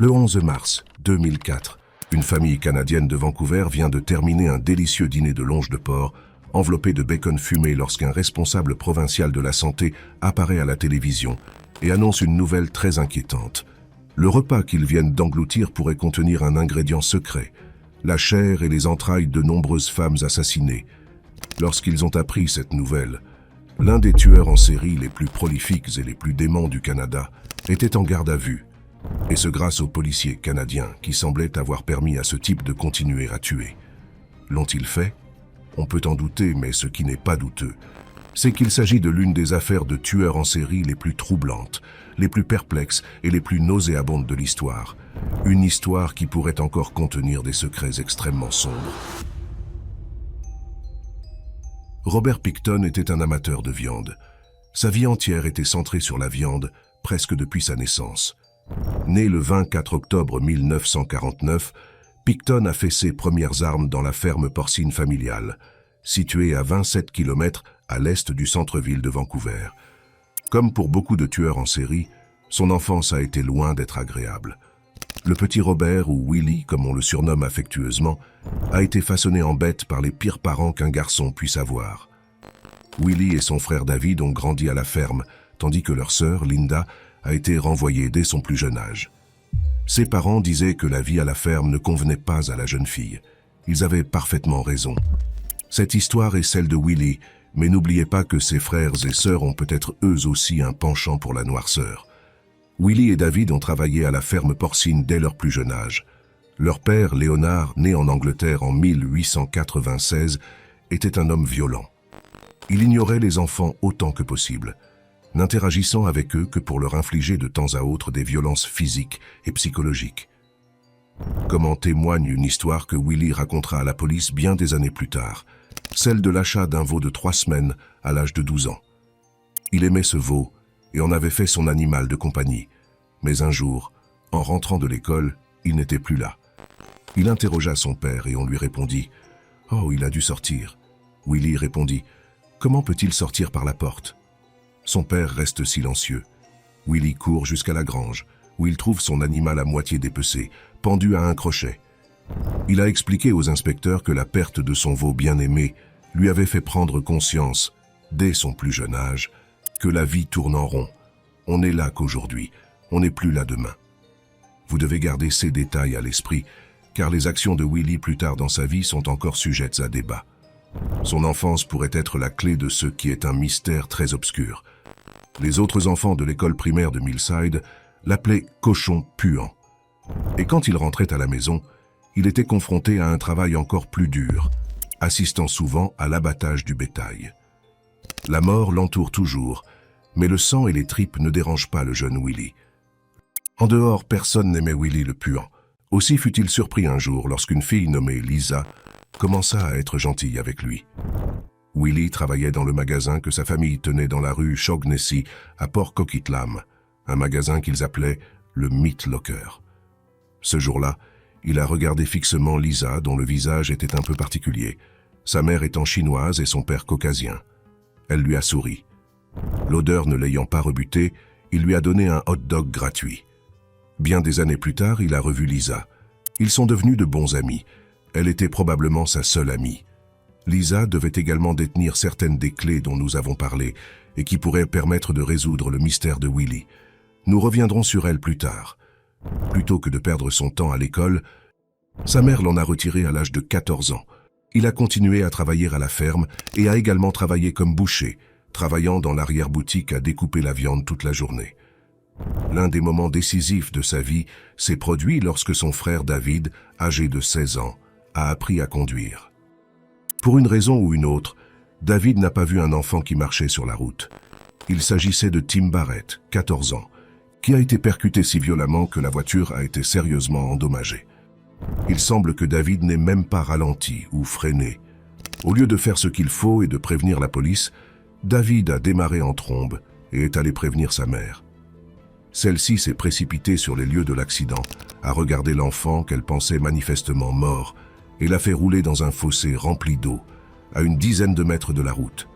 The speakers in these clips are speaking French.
Le 11 mars 2004, une famille canadienne de Vancouver vient de terminer un délicieux dîner de longe de porc, enveloppé de bacon fumé lorsqu'un responsable provincial de la santé apparaît à la télévision et annonce une nouvelle très inquiétante. Le repas qu'ils viennent d'engloutir pourrait contenir un ingrédient secret, la chair et les entrailles de nombreuses femmes assassinées. Lorsqu'ils ont appris cette nouvelle, l'un des tueurs en série les plus prolifiques et les plus déments du Canada était en garde à vue, et ce grâce aux policiers canadiens qui semblaient avoir permis à ce type de continuer à tuer. L'ont-ils fait? On peut en douter, mais ce qui n'est pas douteux, c'est qu'il s'agit de l'une des affaires de tueurs en série les plus troublantes, les plus perplexes et les plus nauséabondes de l'histoire. Une histoire qui pourrait encore contenir des secrets extrêmement sombres. Robert Pickton était un amateur de viande. Sa vie entière était centrée sur la viande, presque depuis sa naissance. Né le 24 octobre 1949, Pickton a fait ses premières armes dans la ferme porcine familiale, située à 27 km à l'est du centre-ville de Vancouver. Comme pour beaucoup de tueurs en série, son enfance a été loin d'être agréable. Le petit Robert, ou Willie, comme on le surnomme affectueusement, a été façonné en bête par les pires parents qu'un garçon puisse avoir. Willie et son frère David ont grandi à la ferme, tandis que leur sœur, Linda, a été renvoyée dès son plus jeune âge. Ses parents disaient que la vie à la ferme ne convenait pas à la jeune fille. Ils avaient parfaitement raison. Cette histoire est celle de Willie, mais n'oubliez pas que ses frères et sœurs ont peut-être eux aussi un penchant pour la noirceur. Willie et David ont travaillé à la ferme porcine dès leur plus jeune âge. Leur père, Léonard, né en Angleterre en 1896, était un homme violent. Il ignorait les enfants autant que possible, n'interagissant avec eux que pour leur infliger de temps à autre des violences physiques et psychologiques. Comme en témoigne une histoire que Willie racontera à la police bien des années plus tard, celle de l'achat d'un veau de 3 semaines à l'âge de 12 ans. Il aimait ce veau et en avait fait son animal de compagnie. Mais un jour, en rentrant de l'école, il n'était plus là. Il interrogea son père et on lui répondit « Oh, il a dû sortir ». Willie répondit « Comment peut-il sortir par la porte ?» Son père reste silencieux. Willie court jusqu'à la grange, où il trouve son animal à moitié dépecé, pendu à un crochet. Il a expliqué aux inspecteurs que la perte de son veau bien-aimé lui avait fait prendre conscience, dès son plus jeune âge, que la vie tourne en rond. On n'est là qu'aujourd'hui, on n'est plus là demain. Vous devez garder ces détails à l'esprit, car les actions de Willie plus tard dans sa vie sont encore sujettes à débat. Son enfance pourrait être la clé de ce qui est un mystère très obscur. Les autres enfants de l'école primaire de Millside l'appelaient « cochon puant ». Et quand il rentrait à la maison, il était confronté à un travail encore plus dur, assistant souvent à l'abattage du bétail. La mort l'entoure toujours, mais le sang et les tripes ne dérangent pas le jeune Willie. En dehors, personne n'aimait Willie le puant. Aussi fut-il surpris un jour lorsqu'une fille nommée Lisa commença à être gentille avec lui. Willie travaillait dans le magasin que sa famille tenait dans la rue Shaughnessy à Port Coquitlam, un magasin qu'ils appelaient le Meat Locker. Ce jour-là, il a regardé fixement Lisa, dont le visage était un peu particulier, sa mère étant chinoise et son père caucasien. Elle lui a souri. L'odeur ne l'ayant pas rebuté, il lui a donné un hot-dog gratuit. Bien des années plus tard, il a revu Lisa. Ils sont devenus de bons amis. Elle était probablement sa seule amie. Lisa devait également détenir certaines des clés dont nous avons parlé et qui pourraient permettre de résoudre le mystère de Willie. Nous reviendrons sur elle plus tard. Plutôt que de perdre son temps à l'école, sa mère l'en a retiré à l'âge de 14 ans. Il a continué à travailler à la ferme et a également travaillé comme boucher, travaillant dans l'arrière-boutique à découper la viande toute la journée. L'un des moments décisifs de sa vie s'est produit lorsque son frère David, âgé de 16 ans, a appris à conduire. Pour une raison ou une autre, David n'a pas vu un enfant qui marchait sur la route. Il s'agissait de Tim Barrett, 14 ans, qui a été percuté si violemment que la voiture a été sérieusement endommagée. Il semble que David n'ait même pas ralenti ou freiné. Au lieu de faire ce qu'il faut et de prévenir la police, David a démarré en trombe et est allé prévenir sa mère. Celle-ci s'est précipitée sur les lieux de l'accident, a regardé l'enfant qu'elle pensait manifestement mort et l'a fait rouler dans un fossé rempli d'eau, à une dizaine de mètres de la route.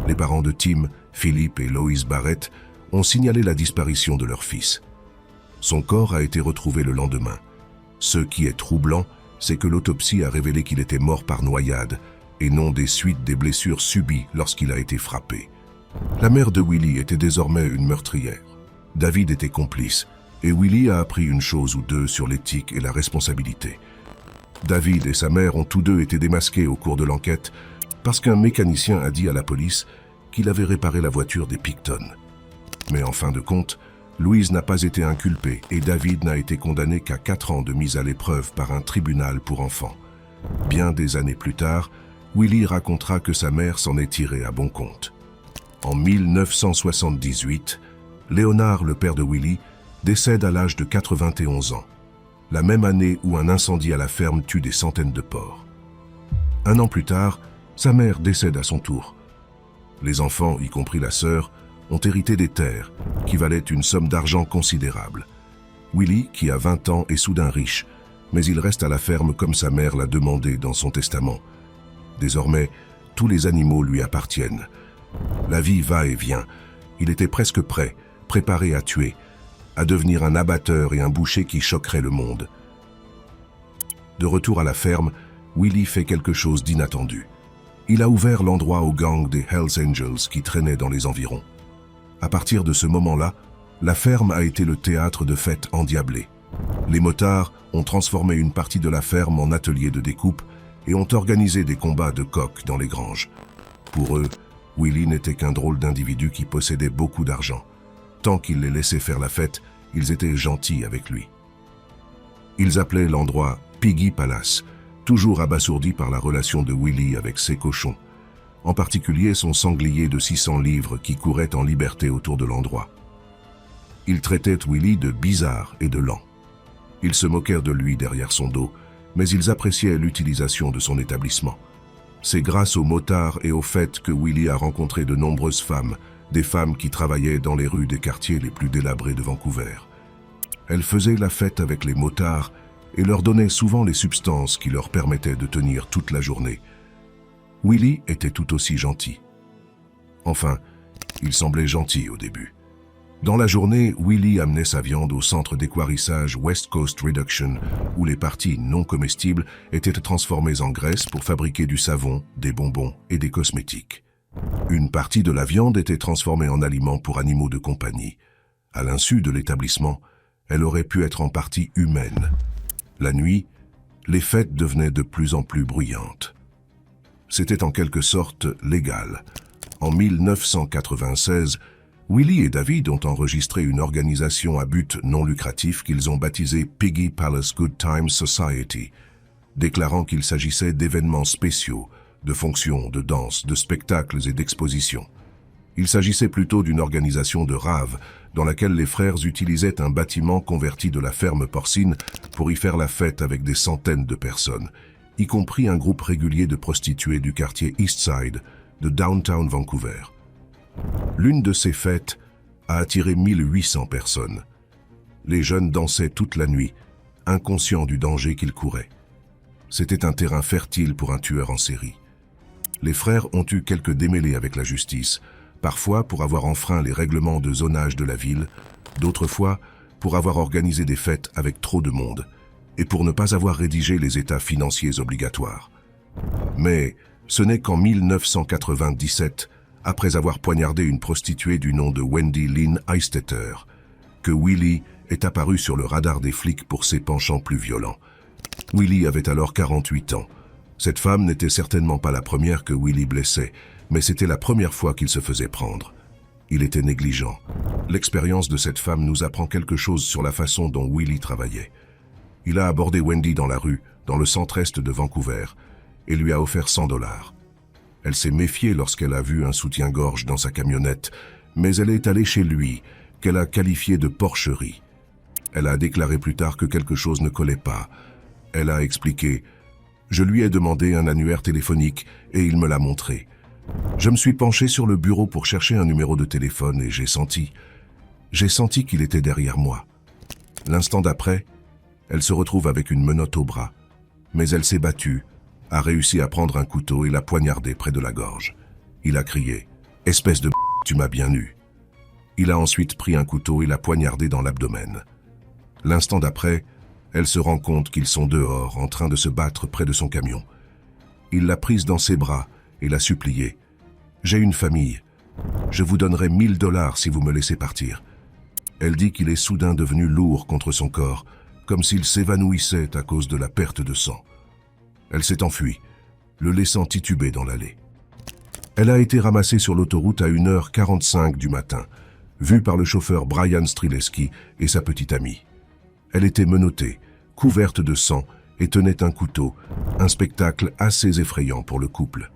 Les parents de Tim, Philippe et Lois Barrett, ont signalé la disparition de leur fils. Son corps a été retrouvé le lendemain. Ce qui est troublant, c'est que l'autopsie a révélé qu'il était mort par noyade et non des suites des blessures subies lorsqu'il a été frappé. La mère de Willie était désormais une meurtrière. David était complice et Willie a appris une chose ou deux sur l'éthique et la responsabilité. David et sa mère ont tous deux été démasqués au cours de l'enquête parce qu'un mécanicien a dit à la police qu'il avait réparé la voiture des Picton. Mais en fin de compte, Louise n'a pas été inculpée et David n'a été condamné qu'à 4 ans de mise à l'épreuve par un tribunal pour enfants. Bien des années plus tard, Willie racontera que sa mère s'en est tirée à bon compte. En 1978, Léonard, le père de Willie, décède à l'âge de 91 ans, la même année où un incendie à la ferme tue des centaines de porcs. Un an plus tard, sa mère décède à son tour. Les enfants, y compris la sœur, ont hérité des terres, qui valaient une somme d'argent considérable. Willie, qui a 20 ans, est soudain riche, mais il reste à la ferme comme sa mère l'a demandé dans son testament. Désormais, tous les animaux lui appartiennent. La vie va et vient. Il était presque prêt, préparé à tuer, à devenir un abatteur et un boucher qui choquerait le monde. De retour à la ferme, Willie fait quelque chose d'inattendu. Il a ouvert l'endroit au gang des Hells Angels qui traînaient dans les environs. À partir de ce moment-là, la ferme a été le théâtre de fêtes endiablées. Les motards ont transformé une partie de la ferme en atelier de découpe et ont organisé des combats de coqs dans les granges. Pour eux, Willie n'était qu'un drôle d'individu qui possédait beaucoup d'argent. Tant qu'il les laissait faire la fête, ils étaient gentils avec lui. Ils appelaient l'endroit Piggy Palace, toujours abasourdis par la relation de Willie avec ses cochons, en particulier son sanglier de 600 livres qui courait en liberté autour de l'endroit. Ils traitaient Willie de bizarre et de lent. Ils se moquèrent de lui derrière son dos, mais ils appréciaient l'utilisation de son établissement. C'est grâce aux motards et au fait que Willie a rencontré de nombreuses femmes, des femmes qui travaillaient dans les rues des quartiers les plus délabrés de Vancouver. Elles faisaient la fête avec les motards et leur donnaient souvent les substances qui leur permettaient de tenir toute la journée. Willie était tout aussi gentil. Enfin, il semblait gentil au début. Dans la journée, Willie amenait sa viande au centre d'équarrissage West Coast Reduction, où les parties non comestibles étaient transformées en graisse pour fabriquer du savon, des bonbons et des cosmétiques. Une partie de la viande était transformée en aliments pour animaux de compagnie. À l'insu de l'établissement, elle aurait pu être en partie humaine. La nuit, les fêtes devenaient de plus en plus bruyantes. C'était en quelque sorte légal. En 1996, Willie et David ont enregistré une organisation à but non lucratif qu'ils ont baptisée Piggy Palace Good Times Society, déclarant qu'il s'agissait d'événements spéciaux, de fonctions, de danses, de spectacles et d'expositions. Il s'agissait plutôt d'une organisation de rave dans laquelle les frères utilisaient un bâtiment converti de la ferme porcine pour y faire la fête avec des centaines de personnes, y compris un groupe régulier de prostituées du quartier Eastside de Downtown Vancouver. L'une de ces fêtes a attiré 1800 personnes. Les jeunes dansaient toute la nuit, inconscients du danger qu'ils couraient. C'était un terrain fertile pour un tueur en série. Les frères ont eu quelques démêlés avec la justice, parfois pour avoir enfreint les règlements de zonage de la ville, d'autres fois pour avoir organisé des fêtes avec trop de monde, et pour ne pas avoir rédigé les états financiers obligatoires. Mais ce n'est qu'en 1997, après avoir poignardé une prostituée du nom de Wendy Lynn Eistetter, que Willie est apparu sur le radar des flics pour ses penchants plus violents. Willie avait alors 48 ans. Cette femme n'était certainement pas la première que Willie blessait, mais c'était la première fois qu'il se faisait prendre. Il était négligent. L'expérience de cette femme nous apprend quelque chose sur la façon dont Willie travaillait. Il a abordé Wendy dans la rue, dans le centre-est de Vancouver, et lui a offert $100. Elle s'est méfiée lorsqu'elle a vu un soutien-gorge dans sa camionnette, mais elle est allée chez lui, qu'elle a qualifié de porcherie. Elle a déclaré plus tard que quelque chose ne collait pas. Elle a expliqué « Je lui ai demandé un annuaire téléphonique et il me l'a montré. Je me suis penché sur le bureau pour chercher un numéro de téléphone et j'ai senti qu'il était derrière moi. L'instant d'après, elle se retrouve avec une menotte au bras, mais elle s'est battue, a réussi à prendre un couteau et l'a poignardé près de la gorge. Il a crié « Espèce de tu m'as bien eu ». Il a ensuite pris un couteau et l'a poignardé dans l'abdomen. L'instant d'après, elle se rend compte qu'ils sont dehors, en train de se battre près de son camion. Il l'a prise dans ses bras et l'a suppliée. « J'ai une famille. Je vous donnerai 1000 $ si vous me laissez partir. » Elle dit qu'il est soudain devenu lourd contre son corps, comme s'il s'évanouissait à cause de la perte de sang. Elle s'est enfuie, le laissant tituber dans l'allée. Elle a été ramassée sur l'autoroute à 1h45 du matin, vue par le chauffeur Brian Strileski et sa petite amie. Elle était menottée, couverte de sang et tenait un couteau, un spectacle assez effrayant pour le couple.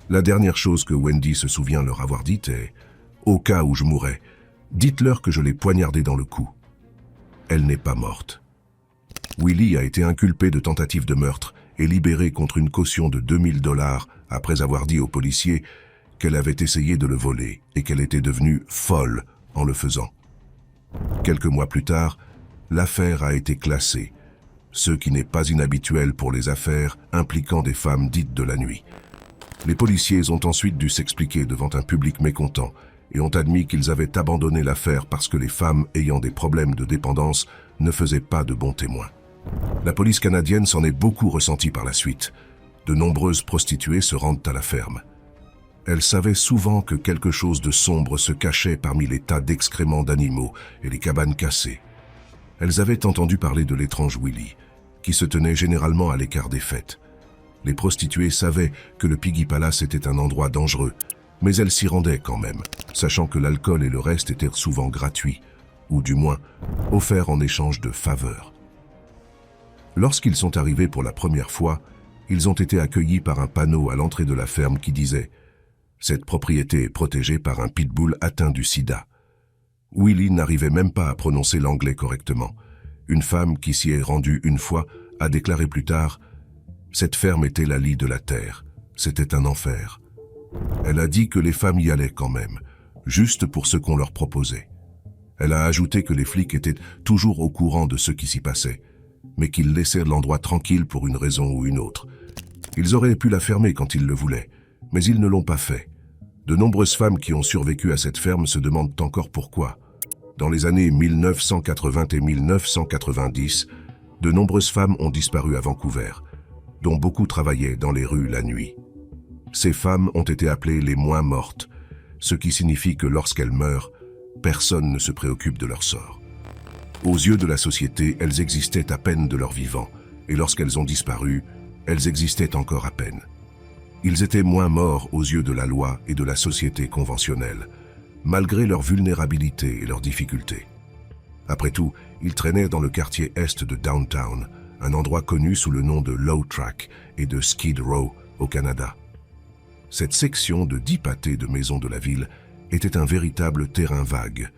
La dernière chose que Wendy se souvient leur avoir dite est « Au cas où je mourrais, dites-leur que je l'ai poignardée dans le cou. » Elle n'est pas morte. Willie a été inculpé de tentative de meurtre et libéré contre une caution de 2000 $ après avoir dit aux policiers qu'elle avait essayé de le voler et qu'elle était devenue folle en le faisant. Quelques mois plus tard, l'affaire a été classée, ce qui n'est pas inhabituel pour les affaires impliquant des femmes dites de la nuit. Les policiers ont ensuite dû s'expliquer devant un public mécontent et ont admis qu'ils avaient abandonné l'affaire parce que les femmes ayant des problèmes de dépendance ne faisaient pas de bons témoins. La police canadienne s'en est beaucoup ressentie par la suite. De nombreuses prostituées se rendent à la ferme. Elles savaient souvent que quelque chose de sombre se cachait parmi les tas d'excréments d'animaux et les cabanes cassées. Elles avaient entendu parler de l'étrange Willie, qui se tenait généralement à l'écart des fêtes. Les prostituées savaient que le Piggy Palace était un endroit dangereux, mais elles s'y rendaient quand même, sachant que l'alcool et le reste étaient souvent gratuits, ou du moins offerts en échange de faveurs. Lorsqu'ils sont arrivés pour la première fois, ils ont été accueillis par un panneau à l'entrée de la ferme qui disait « Cette propriété est protégée par un pitbull atteint du sida ». Willie n'arrivait même pas à prononcer l'anglais correctement. Une femme qui s'y est rendue une fois a déclaré plus tard « Cette ferme était la lie de la terre, c'était un enfer ». Elle a dit que les femmes y allaient quand même, juste pour ce qu'on leur proposait. Elle a ajouté que les flics étaient toujours au courant de ce qui s'y passait, mais qu'ils laissaient l'endroit tranquille pour une raison ou une autre. Ils auraient pu la fermer quand ils le voulaient, mais ils ne l'ont pas fait. De nombreuses femmes qui ont survécu à cette ferme se demandent encore pourquoi. Dans les années 1980 et 1990, de nombreuses femmes ont disparu à Vancouver, dont beaucoup travaillaient dans les rues la nuit. Ces femmes ont été appelées les moins mortes, ce qui signifie que lorsqu'elles meurent, personne ne se préoccupe de leur sort. Aux yeux de la société, elles existaient à peine de leur vivant, et lorsqu'elles ont disparu, elles existaient encore à peine. Ils étaient moins morts aux yeux de la loi et de la société conventionnelle, malgré leur vulnérabilité et leurs difficultés. Après tout, ils traînaient dans le quartier est de Downtown, un endroit connu sous le nom de Low Track et de Skid Row au Canada. Cette section de 10 pâtés de maisons de la ville était un véritable terrain vague,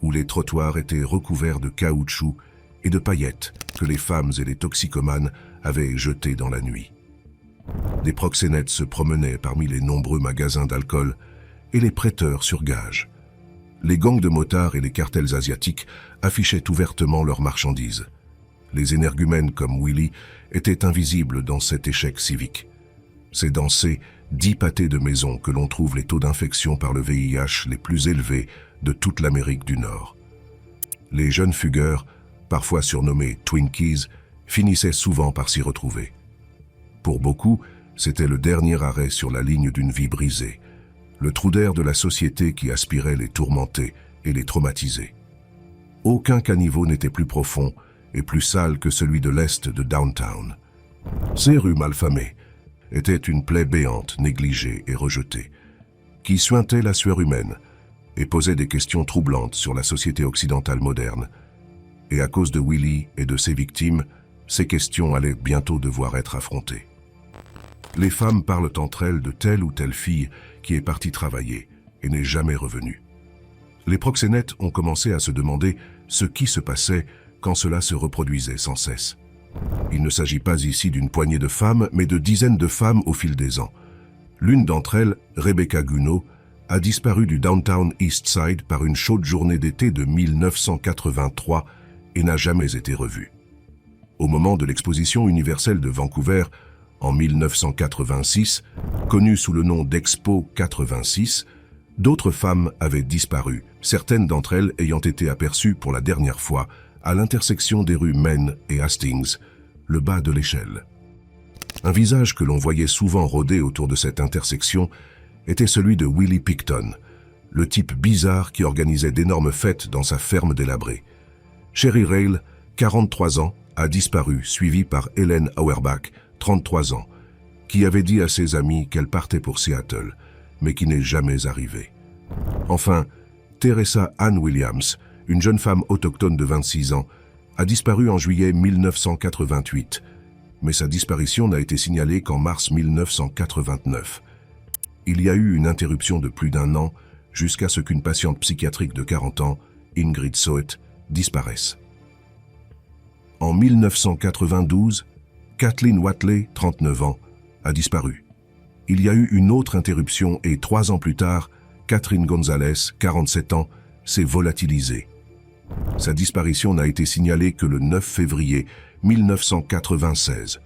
où les trottoirs étaient recouverts de caoutchouc et de paillettes que les femmes et les toxicomanes avaient jetées dans la nuit. Des proxénètes se promenaient parmi les nombreux magasins d'alcool et les prêteurs sur gage. Les gangs de motards et les cartels asiatiques affichaient ouvertement leurs marchandises. Les énergumènes comme Willie étaient invisibles dans cet échec civique. C'est dans ces 10 pâtés de maison que l'on trouve les taux d'infection par le VIH les plus élevés de toute l'Amérique du Nord. Les jeunes fugueurs, parfois surnommés Twinkies, finissaient souvent par s'y retrouver. Pour beaucoup, c'était le dernier arrêt sur la ligne d'une vie brisée, le trou d'air de la société qui aspirait les tourmenter et les traumatiser. Aucun caniveau n'était plus profond et plus sale que celui de l'est de Downtown. Ces rues malfamées étaient une plaie béante, négligée et rejetée, qui suintait la sueur humaine et posait des questions troublantes sur la société occidentale moderne. Et à cause de Willie et de ses victimes, ces questions allaient bientôt devoir être affrontées. Les femmes parlent entre elles de telle ou telle fille qui est partie travailler et n'est jamais revenue. Les proxénètes ont commencé à se demander ce qui se passait quand cela se reproduisait sans cesse. Il ne s'agit pas ici d'une poignée de femmes, mais de dizaines de femmes au fil des ans. L'une d'entre elles, Rebecca Guno, a disparu du Downtown East Side par une chaude journée d'été de 1983 et n'a jamais été revue. Au moment de l'exposition universelle de Vancouver, en 1986, connue sous le nom d'Expo 86, d'autres femmes avaient disparu, certaines d'entre elles ayant été aperçues pour la dernière fois à l'intersection des rues Main et Hastings, le bas de l'échelle. Un visage que l'on voyait souvent rôder autour de cette intersection était celui de Willie Picton, le type bizarre qui organisait d'énormes fêtes dans sa ferme délabrée. Sherry Rale, 43 ans, a disparu, suivie par Helen Auerbach, 33 ans, qui avait dit à ses amis qu'elle partait pour Seattle, mais qui n'est jamais arrivée. Enfin, Teresa Ann Williams, une jeune femme autochtone de 26 ans, a disparu en juillet 1988, mais sa disparition n'a été signalée qu'en mars 1989. Il y a eu une interruption de plus d'1 an jusqu'à ce qu'une patiente psychiatrique de 40 ans, Ingrid Soet, disparaisse. En 1992, Kathleen Watley, 39 ans, a disparu. Il y a eu une autre interruption et 3 ans plus tard, Catherine Gonzalez, 47 ans, s'est volatilisée. Sa disparition n'a été signalée que le 9 février 1996.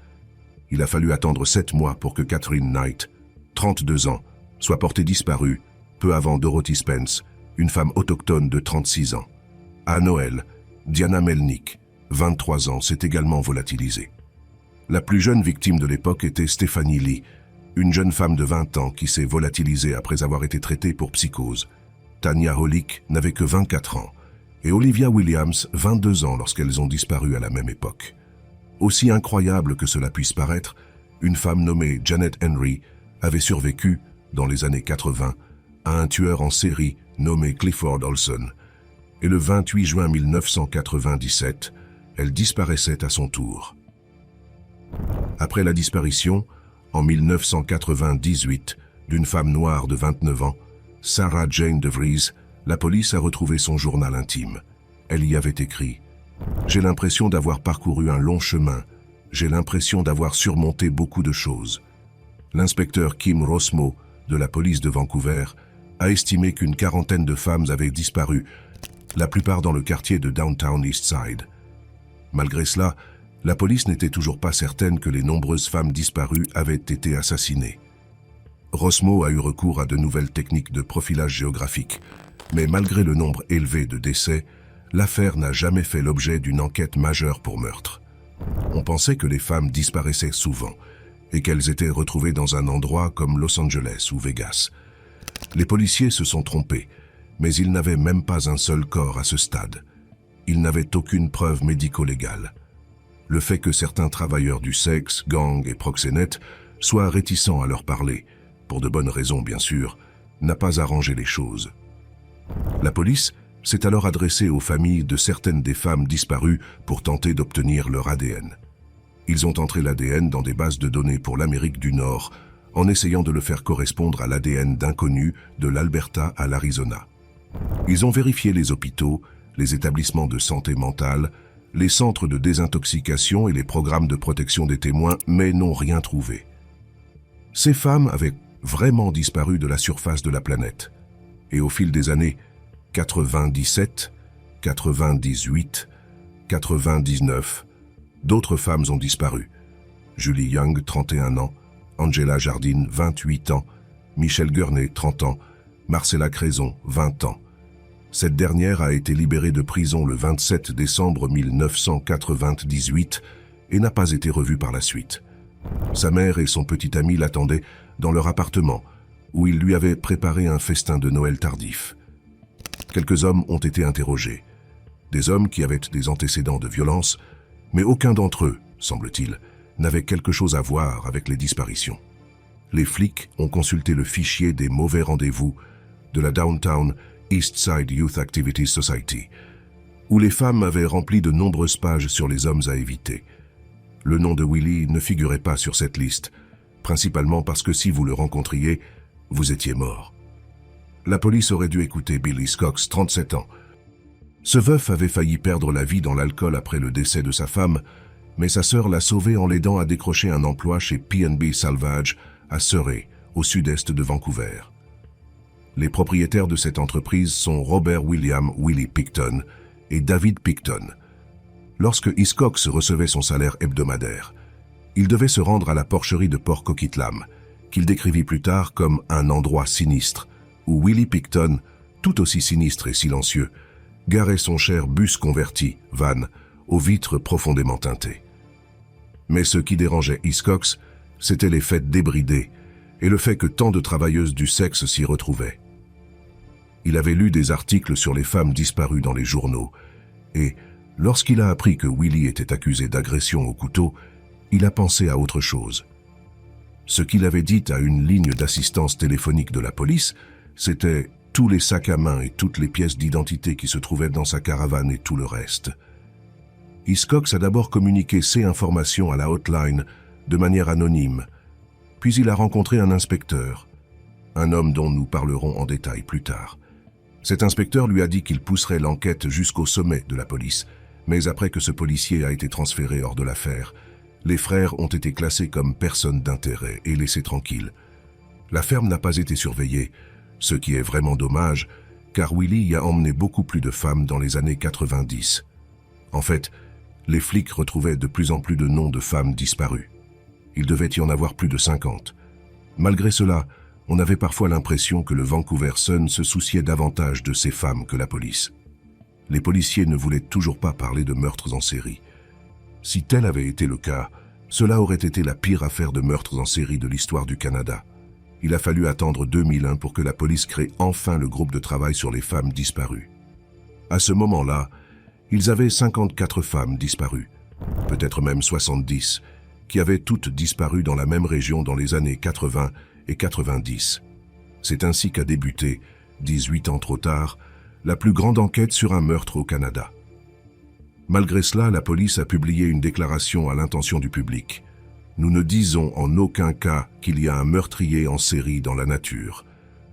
Il a fallu attendre 7 mois pour que Catherine Knight, 32 ans, soit portée disparue, peu avant Dorothy Spence, une femme autochtone de 36 ans. À Noël, Diana Melnick, 23 ans, s'est également volatilisée. La plus jeune victime de l'époque était Stephanie Lee, une jeune femme de 20 ans qui s'est volatilisée après avoir été traitée pour psychose. Tanya Holick n'avait que 24 ans et Olivia Williams, 22 ans lorsqu'elles ont disparu à la même époque. Aussi incroyable que cela puisse paraître, une femme nommée Janet Henry avait survécu, dans les années 80, à un tueur en série nommé Clifford Olson. Et le 28 juin 1997, elle disparaissait à son tour. Après la disparition, en 1998, d'une femme noire de 29 ans, Sarah Jane DeVries, la police a retrouvé son journal intime. Elle y avait écrit « J'ai l'impression d'avoir parcouru un long chemin. J'ai l'impression d'avoir surmonté beaucoup de choses. » L'inspecteur Kim Rosmo, de la police de Vancouver, a estimé qu'une 40aine de femmes avaient disparu, la plupart dans le quartier de Downtown Eastside. Malgré cela, la police n'était toujours pas certaine que les nombreuses femmes disparues avaient été assassinées. Rosmo a eu recours à de nouvelles techniques de profilage géographique, mais malgré le nombre élevé de décès, l'affaire n'a jamais fait l'objet d'une enquête majeure pour meurtre. On pensait que les femmes disparaissaient souvent et qu'elles étaient retrouvées dans un endroit comme Los Angeles ou Vegas. Les policiers se sont trompés, mais ils n'avaient même pas un seul corps à ce stade. Ils n'avaient aucune preuve médico-légale. Le fait que certains travailleurs du sexe, gangs et proxénètes soient réticents à leur parler, pour de bonnes raisons bien sûr, n'a pas arrangé les choses. La police s'est alors adressée aux familles de certaines des femmes disparues pour tenter d'obtenir leur ADN. Ils ont entré l'ADN dans des bases de données pour l'Amérique du Nord, en essayant de le faire correspondre à l'ADN d'inconnus de l'Alberta à l'Arizona. Ils ont vérifié les hôpitaux, les établissements de santé mentale, les centres de désintoxication et les programmes de protection des témoins, mais n'ont rien trouvé. Ces femmes avaient vraiment disparu de la surface de la planète. Et au fil des années, 97, 98, 99, d'autres femmes ont disparu. Julie Young, 31 ans, Angela Jardine, 28 ans, Michelle Gurney, 30 ans, Marcella Crezon, 20 ans. Cette dernière a été libérée de prison le 27 décembre 1998 et n'a pas été revue par la suite. Sa mère et son petit ami l'attendaient dans leur appartement, où ils lui avaient préparé un festin de Noël tardif. Quelques hommes ont été interrogés. Des hommes qui avaient des antécédents de violence, mais aucun d'entre eux, semble-t-il, n'avait quelque chose à voir avec les disparitions. Les flics ont consulté le fichier des mauvais rendez-vous de la Downtown Eastside Youth Activities Society, où les femmes avaient rempli de nombreuses pages sur les hommes à éviter. Le nom de Willie ne figurait pas sur cette liste, principalement parce que si vous le rencontriez, vous étiez mort. La police aurait dû écouter Billy Cox, 37 ans. Ce veuf avait failli perdre la vie dans l'alcool après le décès de sa femme, mais sa sœur l'a sauvé en l'aidant à décrocher un emploi chez P&B Salvage à Surrey, au sud-est de Vancouver. Les propriétaires de cette entreprise sont Robert William Willie Picton et David Picton. Lorsque Hiscox recevait son salaire hebdomadaire, il devait se rendre à la porcherie de Port Coquitlam, qu'il décrivit plus tard comme un endroit sinistre, où Willie Picton, tout aussi sinistre et silencieux, garait son cher bus converti, van, aux vitres profondément teintées. Mais ce qui dérangeait Hiscox, c'étaient les fêtes débridées et le fait que tant de travailleuses du sexe s'y retrouvaient. Il avait lu des articles sur les femmes disparues dans les journaux et, lorsqu'il a appris que Willie était accusé d'agression au couteau, il a pensé à autre chose. Ce qu'il avait dit à une ligne d'assistance téléphonique de la police, c'était tous les sacs à main et toutes les pièces d'identité qui se trouvaient dans sa caravane et tout le reste. Hiscox a d'abord communiqué ces informations à la hotline de manière anonyme, puis il a rencontré un inspecteur, un homme dont nous parlerons en détail plus tard. Cet inspecteur lui a dit qu'il pousserait l'enquête jusqu'au sommet de la police, mais après que ce policier a été transféré hors de l'affaire, les frères ont été classés comme personnes d'intérêt et laissés tranquilles. La ferme n'a pas été surveillée, ce qui est vraiment dommage, car Willie y a emmené beaucoup plus de femmes dans les années 90. En fait, les flics retrouvaient de plus en plus de noms de femmes disparues. Il devait y en avoir plus de 50. Malgré cela, on avait parfois l'impression que le Vancouver Sun se souciait davantage de ces femmes que la police. Les policiers ne voulaient toujours pas parler de meurtres en série. Si tel avait été le cas, cela aurait été la pire affaire de meurtres en série de l'histoire du Canada. Il a fallu attendre 2001 pour que la police crée enfin le groupe de travail sur les femmes disparues. À ce moment-là, ils avaient 54 femmes disparues, peut-être même 70, qui avaient toutes disparu dans la même région dans les années 80 et 90. C'est ainsi qu'a débuté, 18 ans trop tard, la plus grande enquête sur un meurtre au Canada. Malgré cela, la police a publié une déclaration à l'intention du public. Nous ne disons en aucun cas qu'il y a un meurtrier en série dans la nature.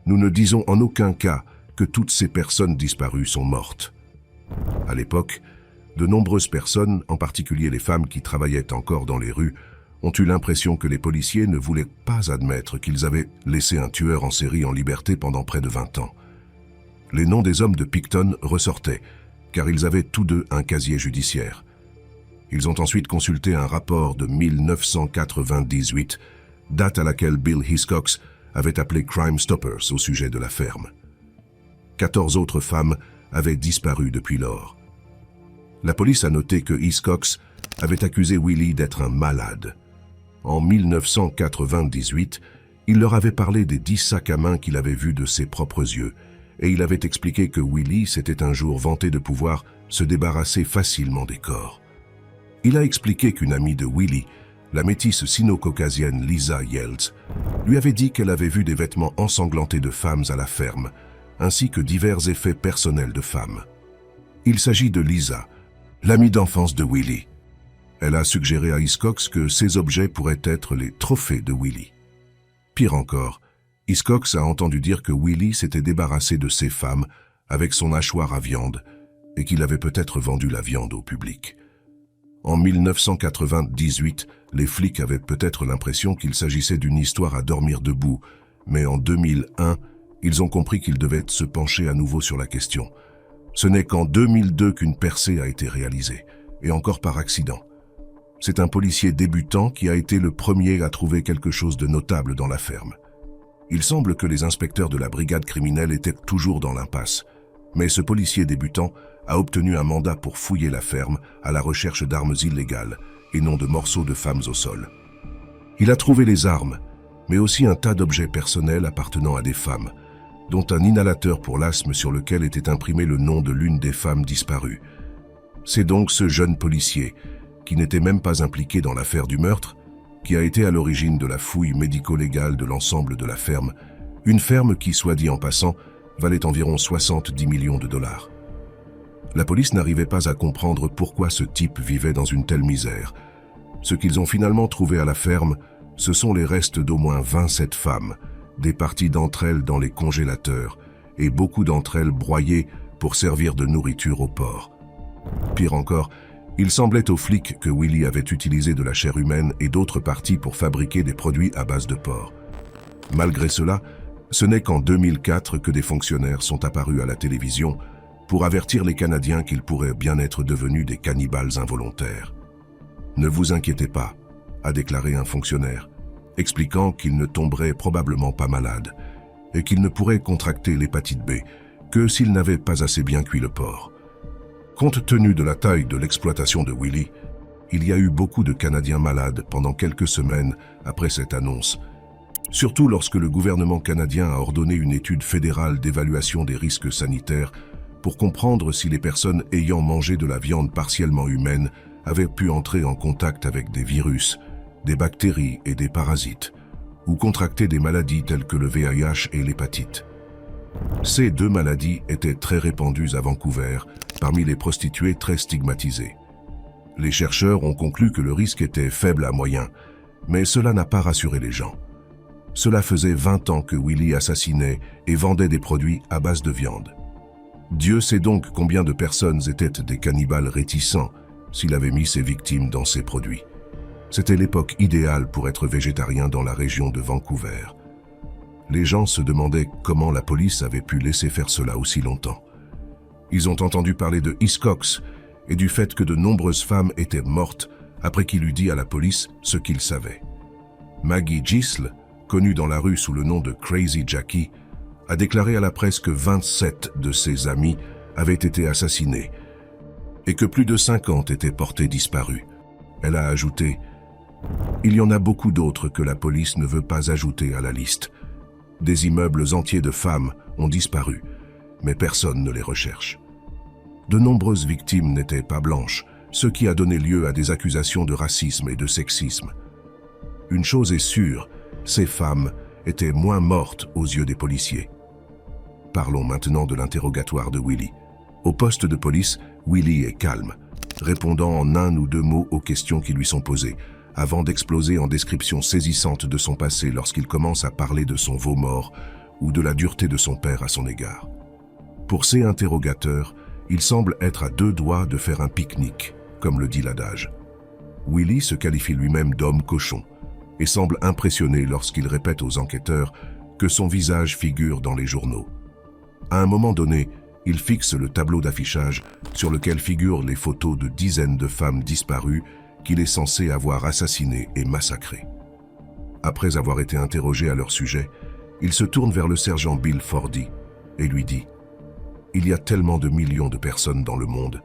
Nous ne disons en aucun cas que toutes ces personnes disparues sont mortes. À l'époque, de nombreuses personnes, en particulier les femmes qui travaillaient encore dans les rues, ont eu l'impression que les policiers ne voulaient pas admettre qu'ils avaient laissé un tueur en série en liberté pendant près de 20 ans. Les noms des hommes de Picton ressortaient, car ils avaient tous deux un casier judiciaire. Ils ont ensuite consulté un rapport de 1998, date à laquelle Bill Hiscox avait appelé Crime Stoppers au sujet de la ferme. 14 autres femmes avaient disparu depuis lors. La police a noté que Hiscox avait accusé Willie d'être un malade. En 1998, il leur avait parlé des 10 sacs à main qu'il avait vus de ses propres yeux, et il avait expliqué que Willie s'était un jour vanté de pouvoir se débarrasser facilement des corps. Il a expliqué qu'une amie de Willie, la métisse sino-caucasienne Lisa Yeltz, lui avait dit qu'elle avait vu des vêtements ensanglantés de femmes à la ferme, ainsi que divers effets personnels de femmes. Il s'agit de Lisa, l'amie d'enfance de Willie. Elle a suggéré à Hiscox que ces objets pourraient être les trophées de Willie. Pire encore, Hiscox a entendu dire que Willie s'était débarrassé de ces femmes avec son hachoir à viande et qu'il avait peut-être vendu la viande au public. En 1998, les flics avaient peut-être l'impression qu'il s'agissait d'une histoire à dormir debout, mais en 2001, ils ont compris qu'ils devaient se pencher à nouveau sur la question. Ce n'est qu'en 2002 qu'une percée a été réalisée, et encore par accident. C'est un policier débutant qui a été le premier à trouver quelque chose de notable dans la ferme. Il semble que les inspecteurs de la brigade criminelle étaient toujours dans l'impasse, mais ce policier débutant a obtenu un mandat pour fouiller la ferme à la recherche d'armes illégales et non de morceaux de femmes au sol. Il a trouvé les armes, mais aussi un tas d'objets personnels appartenant à des femmes, dont un inhalateur pour l'asthme sur lequel était imprimé le nom de l'une des femmes disparues. C'est donc ce jeune policier, qui n'était même pas impliqué dans l'affaire du meurtre, qui a été à l'origine de la fouille médico-légale de l'ensemble de la ferme, une ferme qui, soit dit en passant, valait environ 70 millions de dollars. La police n'arrivait pas à comprendre pourquoi ce type vivait dans une telle misère. Ce qu'ils ont finalement trouvé à la ferme, ce sont les restes d'au moins 27 femmes, des parties d'entre elles dans les congélateurs, et beaucoup d'entre elles broyées pour servir de nourriture aux porcs. Pire encore, il semblait aux flics que Willie avait utilisé de la chair humaine et d'autres parties pour fabriquer des produits à base de porc. Malgré cela, ce n'est qu'en 2004 que des fonctionnaires sont apparus à la télévision pour avertir les Canadiens qu'ils pourraient bien être devenus des cannibales involontaires. « Ne vous inquiétez pas », a déclaré un fonctionnaire, expliquant qu'ils ne tomberaient probablement pas malades et qu'ils ne pourraient contracter l'hépatite B que s'ils n'avaient pas assez bien cuit le porc. Compte tenu de la taille de l'exploitation de Willy, il y a eu beaucoup de Canadiens malades pendant quelques semaines après cette annonce, surtout lorsque le gouvernement canadien a ordonné une étude fédérale d'évaluation des risques sanitaires pour comprendre si les personnes ayant mangé de la viande partiellement humaine avaient pu entrer en contact avec des virus, des bactéries et des parasites, ou contracter des maladies telles que le VIH et l'hépatite. Ces deux maladies étaient très répandues à Vancouver, parmi les prostituées très stigmatisées. Les chercheurs ont conclu que le risque était faible à moyen, mais cela n'a pas rassuré les gens. Cela faisait 20 ans que Willy assassinait et vendait des produits à base de viande. Dieu sait donc combien de personnes étaient des cannibales réticents s'il avait mis ses victimes dans ses produits. C'était l'époque idéale pour être végétarien dans la région de Vancouver. Les gens se demandaient comment la police avait pu laisser faire cela aussi longtemps. Ils ont entendu parler de Hiscox et du fait que de nombreuses femmes étaient mortes après qu'il eût dit à la police ce qu'il savait. Maggie Gisle, connue dans la rue sous le nom de Crazy Jackie, a déclaré à la presse que 27 de ses amis avaient été assassinés et que plus de 50 étaient portés disparus. Elle a ajouté « Il y en a beaucoup d'autres que la police ne veut pas ajouter à la liste. Des immeubles entiers de femmes ont disparu, mais personne ne les recherche. » De nombreuses victimes n'étaient pas blanches, ce qui a donné lieu à des accusations de racisme et de sexisme. Une chose est sûre, ces femmes étaient moins mortes aux yeux des policiers. Parlons maintenant de l'interrogatoire de Willy. Au poste de police, Willy est calme, répondant en un ou deux mots aux questions qui lui sont posées, avant d'exploser en descriptions saisissantes de son passé lorsqu'il commence à parler de son veau mort ou de la dureté de son père à son égard. Pour ces interrogateurs, il semble être à deux doigts de faire un pique-nique, comme le dit l'adage. Willy se qualifie lui-même d'homme cochon et semble impressionné lorsqu'il répète aux enquêteurs que son visage figure dans les journaux. À un moment donné, il fixe le tableau d'affichage sur lequel figurent les photos de dizaines de femmes disparues qu'il est censé avoir assassinées et massacrées. Après avoir été interrogé à leur sujet, il se tourne vers le sergent Bill Fordy et lui dit « Il y a tellement de millions de personnes dans le monde,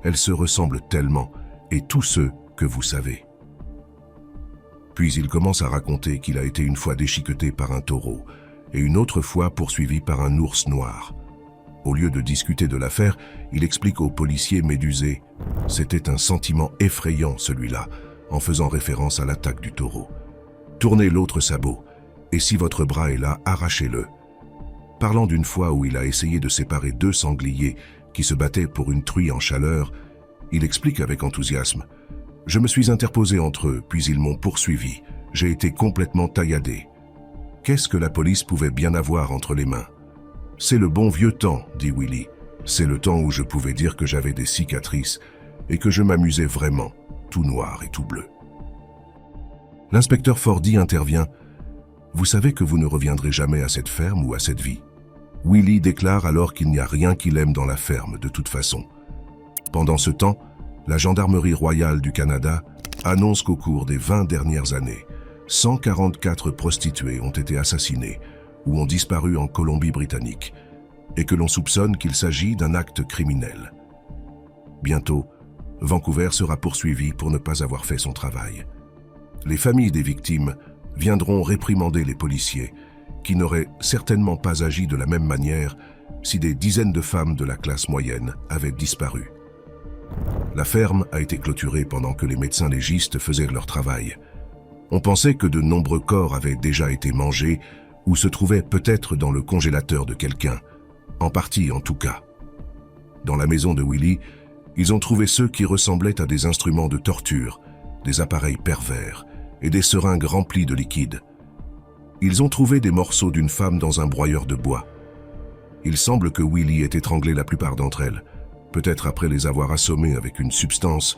elles se ressemblent tellement, et tous ceux que vous savez. » Puis il commence à raconter qu'il a été une fois déchiqueté par un taureau et une autre fois poursuivi par un ours noir. Au lieu de discuter de l'affaire, il explique aux policiers médusés « C'était un sentiment effrayant celui-là », en faisant référence à l'attaque du taureau. « Tournez l'autre sabot, et si votre bras est là, arrachez-le. » Parlant d'une fois où il a essayé de séparer deux sangliers qui se battaient pour une truie en chaleur, il explique avec enthousiasme « Je me suis interposé entre eux, puis ils m'ont poursuivi. J'ai été complètement tailladé. Qu'est-ce que la police pouvait bien avoir entre les mains? C'est le bon vieux temps, dit Willy. C'est le temps où je pouvais dire que j'avais des cicatrices et que je m'amusais vraiment, tout noir et tout bleu. » L'inspecteur Fordy intervient. « Vous savez que vous ne reviendrez jamais à cette ferme ou à cette vie. » Willy déclare alors qu'il n'y a rien qu'il aime dans la ferme, de toute façon. Pendant ce temps, la Gendarmerie royale du Canada annonce qu'au cours des 20 dernières années, 144 prostituées ont été assassinées ou ont disparu en Colombie-Britannique, et que l'on soupçonne qu'il s'agit d'un acte criminel. Bientôt, Vancouver sera poursuivi pour ne pas avoir fait son travail. Les familles des victimes viendront réprimander les policiers, qui n'auraient certainement pas agi de la même manière si des dizaines de femmes de la classe moyenne avaient disparu. La ferme a été clôturée pendant que les médecins légistes faisaient leur travail. On pensait que de nombreux corps avaient déjà été mangés ou se trouvaient peut-être dans le congélateur de quelqu'un, en partie en tout cas. Dans la maison de Willy, ils ont trouvé ceux qui ressemblaient à des instruments de torture, des appareils pervers et des seringues remplies de liquide. Ils ont trouvé des morceaux d'une femme dans un broyeur de bois. Il semble que Willy ait étranglé la plupart d'entre elles, peut-être après les avoir assommées avec une substance,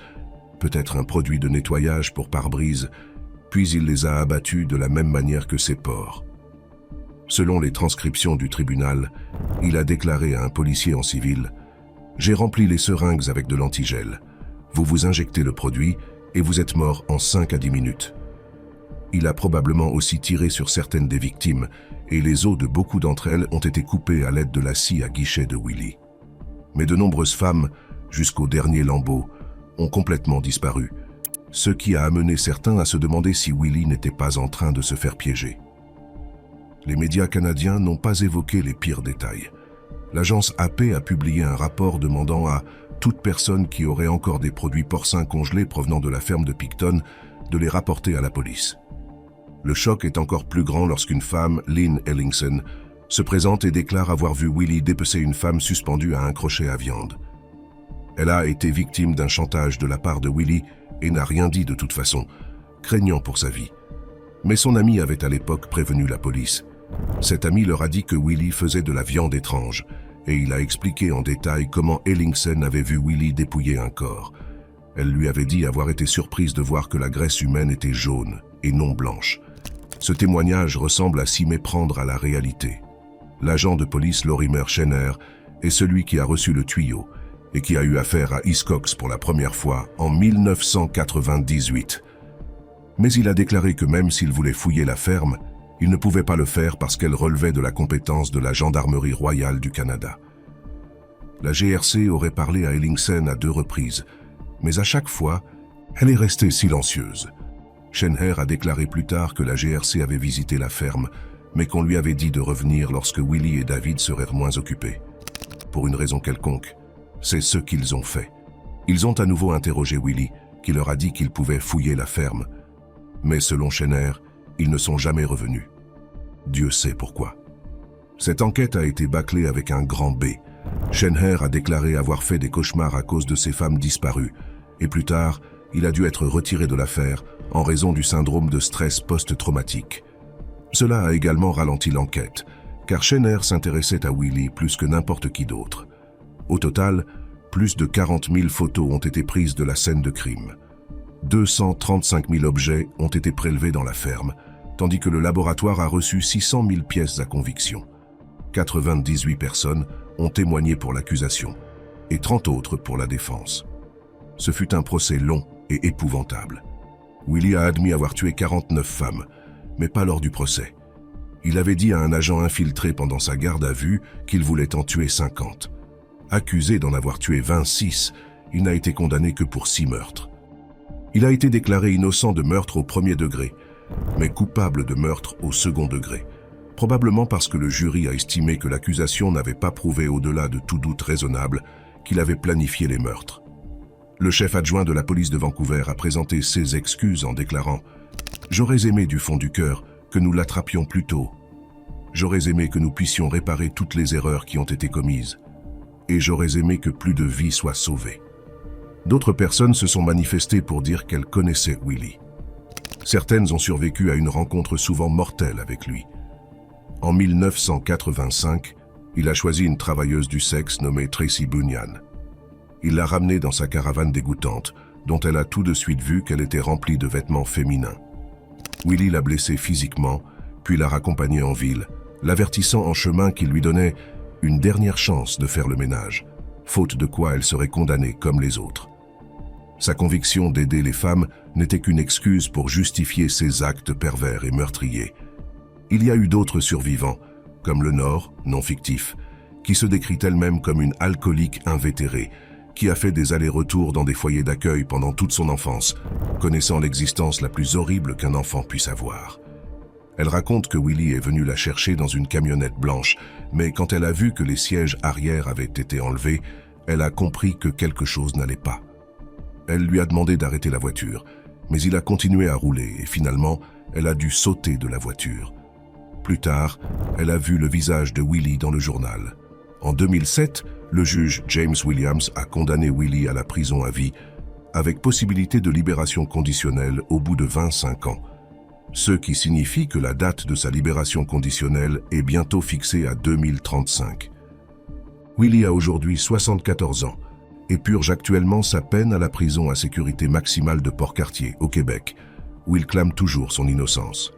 peut-être un produit de nettoyage pour pare-brise, puis il les a abattues de la même manière que ses porcs. Selon les transcriptions du tribunal, il a déclaré à un policier en civil « J'ai rempli les seringues avec de l'antigel. Vous vous injectez le produit et vous êtes mort en 5 à 10 minutes. » Il a probablement aussi tiré sur certaines des victimes et les os de beaucoup d'entre elles ont été coupés à l'aide de la scie à guichet de Willy. Mais de nombreuses femmes jusqu'au dernier lambeau, ont complètement disparu, ce qui a amené certains à se demander si Willie n'était pas en train de se faire piéger. Les médias canadiens n'ont pas évoqué les pires détails. L'agence AP a publié un rapport demandant à toute personne qui aurait encore des produits porcins congelés provenant de la ferme de Picton de les rapporter à la police. Le choc est encore plus grand lorsqu'une femme, Lynn Ellingson, se présente et déclare avoir vu Willie dépecer une femme suspendue à un crochet à viande. Elle a été victime d'un chantage de la part de Willie et n'a rien dit de toute façon, craignant pour sa vie. Mais son ami avait à l'époque prévenu la police. Cet ami leur a dit que Willie faisait de la viande étrange, et il a expliqué en détail comment Ellingson avait vu Willie dépouiller un corps. Elle lui avait dit avoir été surprise de voir que la graisse humaine était jaune et non blanche. Ce témoignage ressemble à s'y méprendre à la réalité. L'agent de police Lorimer Schenner est celui qui a reçu le tuyau et qui a eu affaire à Hiscox pour la première fois en 1998. Mais il a déclaré que même s'il voulait fouiller la ferme, il ne pouvait pas le faire parce qu'elle relevait de la compétence de la Gendarmerie royale du Canada. La GRC aurait parlé à Ellingson à 2 reprises, mais à chaque fois, elle est restée silencieuse. Schenner a déclaré plus tard que la GRC avait visité la ferme, mais qu'on lui avait dit de revenir lorsque Willie et David seraient moins occupés. Pour une raison quelconque, c'est ce qu'ils ont fait. Ils ont à nouveau interrogé Willie, qui leur a dit qu'il pouvait fouiller la ferme. Mais selon Schenner, ils ne sont jamais revenus. Dieu sait pourquoi. Cette enquête a été bâclée avec un grand B. Schenner a déclaré avoir fait des cauchemars à cause de ces femmes disparues, et plus tard, il a dû être retiré de l'affaire en raison du syndrome de stress post-traumatique. Cela a également ralenti l'enquête, car Schenner s'intéressait à Willie plus que n'importe qui d'autre. Au total, plus de 40 000 photos ont été prises de la scène de crime. 235 000 objets ont été prélevés dans la ferme, tandis que le laboratoire a reçu 600 000 pièces à conviction. 98 personnes ont témoigné pour l'accusation et 30 autres pour la défense. Ce fut un procès long et épouvantable. Willie a admis avoir tué 49 femmes, mais pas lors du procès. Il avait dit à un agent infiltré pendant sa garde à vue qu'il voulait en tuer 50. Accusé d'en avoir tué 26, il n'a été condamné que pour 6 meurtres. Il a été déclaré innocent de meurtre au 1er degré, mais coupable de meurtre au 2e degré, probablement parce que le jury a estimé que l'accusation n'avait pas prouvé au-delà de tout doute raisonnable qu'il avait planifié les meurtres. Le chef adjoint de la police de Vancouver a présenté ses excuses en déclarant « J'aurais aimé du fond du cœur que nous l'attrapions plus tôt. J'aurais aimé que nous puissions réparer toutes les erreurs qui ont été commises. Et j'aurais aimé que plus de vies soient sauvées. » D'autres personnes se sont manifestées pour dire qu'elles connaissaient Willie. Certaines ont survécu à une rencontre souvent mortelle avec lui. En 1985, il a choisi une travailleuse du sexe nommée Tracy Bunyan. Il l'a ramenée dans sa caravane dégoûtante, dont elle a tout de suite vu qu'elle était remplie de vêtements féminins. Willie l'a blessée physiquement, puis l'a raccompagnée en ville, l'avertissant en chemin qu'il lui donnait une dernière chance de faire le ménage, faute de quoi elle serait condamnée comme les autres. Sa conviction d'aider les femmes n'était qu'une excuse pour justifier ses actes pervers et meurtriers. Il y a eu d'autres survivants, comme le Nord, non fictif, qui se décrit elle-même comme une alcoolique invétérée, qui a fait des allers-retours dans des foyers d'accueil pendant toute son enfance, connaissant l'existence la plus horrible qu'un enfant puisse avoir. Elle raconte que Willie est venu la chercher dans une camionnette blanche, mais quand elle a vu que les sièges arrière avaient été enlevés, elle a compris que quelque chose n'allait pas. Elle lui a demandé d'arrêter la voiture, mais il a continué à rouler et finalement, elle a dû sauter de la voiture. Plus tard, elle a vu le visage de Willie dans le journal. En 2007, le juge James Williams a condamné Willie à la prison à vie, avec possibilité de libération conditionnelle au bout de 25 ans. Ce qui signifie que la date de sa libération conditionnelle est bientôt fixée à 2035. Willie a aujourd'hui 74 ans et purge actuellement sa peine à la prison à sécurité maximale de Port-Cartier, au Québec, où il clame toujours son innocence.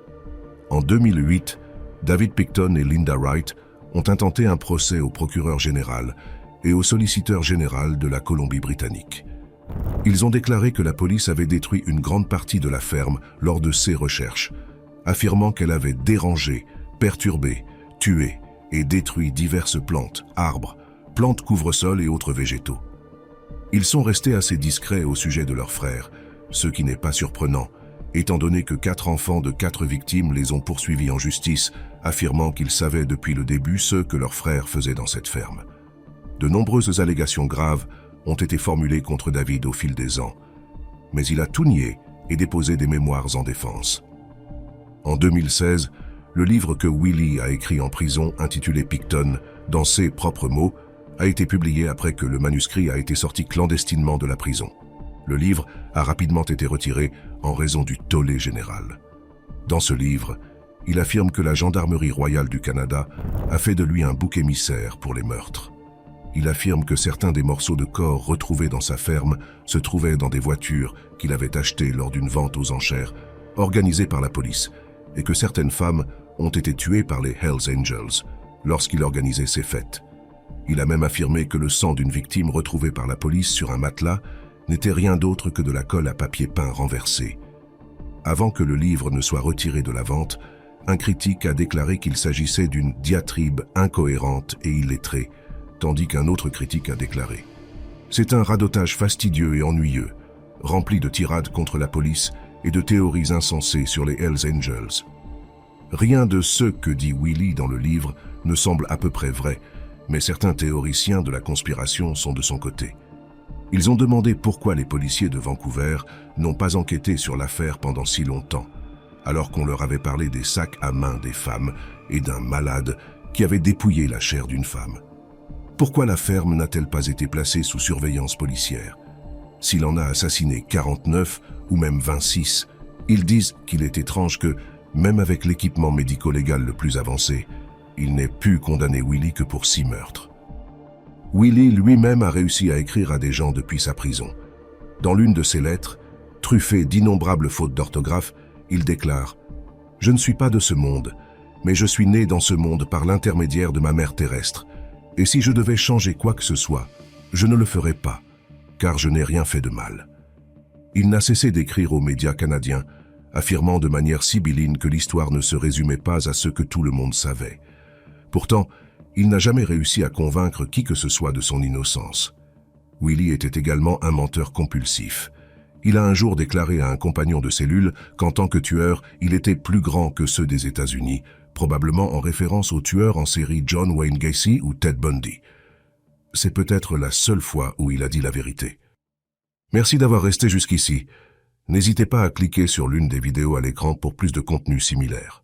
En 2008, David Picton et Linda Wright ont intenté un procès au procureur général et au solliciteur général de la Colombie-Britannique. Ils ont déclaré que la police avait détruit une grande partie de la ferme lors de ses recherches, affirmant qu'elle avait dérangé, perturbé, tué et détruit diverses plantes, arbres, plantes couvre-sol et autres végétaux. Ils sont restés assez discrets au sujet de leur frère, ce qui n'est pas surprenant, étant donné que 4 enfants de 4 victimes les ont poursuivis en justice, affirmant qu'ils savaient depuis le début ce que leur frère faisait dans cette ferme. De nombreuses allégations graves ont été formulées contre David au fil des ans, mais il a tout nié et déposé des mémoires en défense. En 2016, le livre que Willie a écrit en prison, intitulé Picton, dans ses propres mots, a été publié après que le manuscrit a été sorti clandestinement de la prison. Le livre a rapidement été retiré en raison du tollé général. Dans ce livre, il affirme que la Gendarmerie royale du Canada a fait de lui un bouc émissaire pour les meurtres. Il affirme que certains des morceaux de corps retrouvés dans sa ferme se trouvaient dans des voitures qu'il avait achetées lors d'une vente aux enchères organisée par la police et que certaines femmes ont été tuées par les Hells Angels lorsqu'il organisait ces fêtes. Il a même affirmé que le sang d'une victime retrouvée par la police sur un matelas n'était rien d'autre que de la colle à papier peint renversée. Avant que le livre ne soit retiré de la vente, un critique a déclaré qu'il s'agissait d'une diatribe incohérente et illettrée, tandis qu'un autre critique a déclaré « C'est un radotage fastidieux et ennuyeux, rempli de tirades contre la police et de théories insensées sur les Hells Angels. » Rien de ce que dit Willie dans le livre ne semble à peu près vrai, mais certains théoriciens de la conspiration sont de son côté. Ils ont demandé pourquoi les policiers de Vancouver n'ont pas enquêté sur l'affaire pendant si longtemps, alors qu'on leur avait parlé des sacs à main des femmes et d'un malade qui avait dépouillé la chair d'une femme. Pourquoi la ferme n'a-t-elle pas été placée sous surveillance policière? S'il en a assassiné 49 ou même 26, ils disent qu'il est étrange que, même avec l'équipement médico-légal le plus avancé, il n'ait pu condamner Willie que pour 6 meurtres. Willie lui-même a réussi à écrire à des gens depuis sa prison. Dans l'une de ses lettres, truffée d'innombrables fautes d'orthographe, il déclare « Je ne suis pas de ce monde, mais je suis né dans ce monde par l'intermédiaire de ma mère terrestre, et si je devais changer quoi que ce soit, je ne le ferais pas, car je n'ai rien fait de mal. » Il n'a cessé d'écrire aux médias canadiens, affirmant de manière sibylline que l'histoire ne se résumait pas à ce que tout le monde savait. Pourtant, il n'a jamais réussi à convaincre qui que ce soit de son innocence. Willie était également un menteur compulsif. Il a un jour déclaré à un compagnon de cellule qu'en tant que tueur, il était plus grand que ceux des États-Unis, probablement en référence aux tueurs en série John Wayne Gacy ou Ted Bundy. C'est peut-être la seule fois où il a dit la vérité. Merci d'avoir resté jusqu'ici. N'hésitez pas à cliquer sur l'une des vidéos à l'écran pour plus de contenu similaire.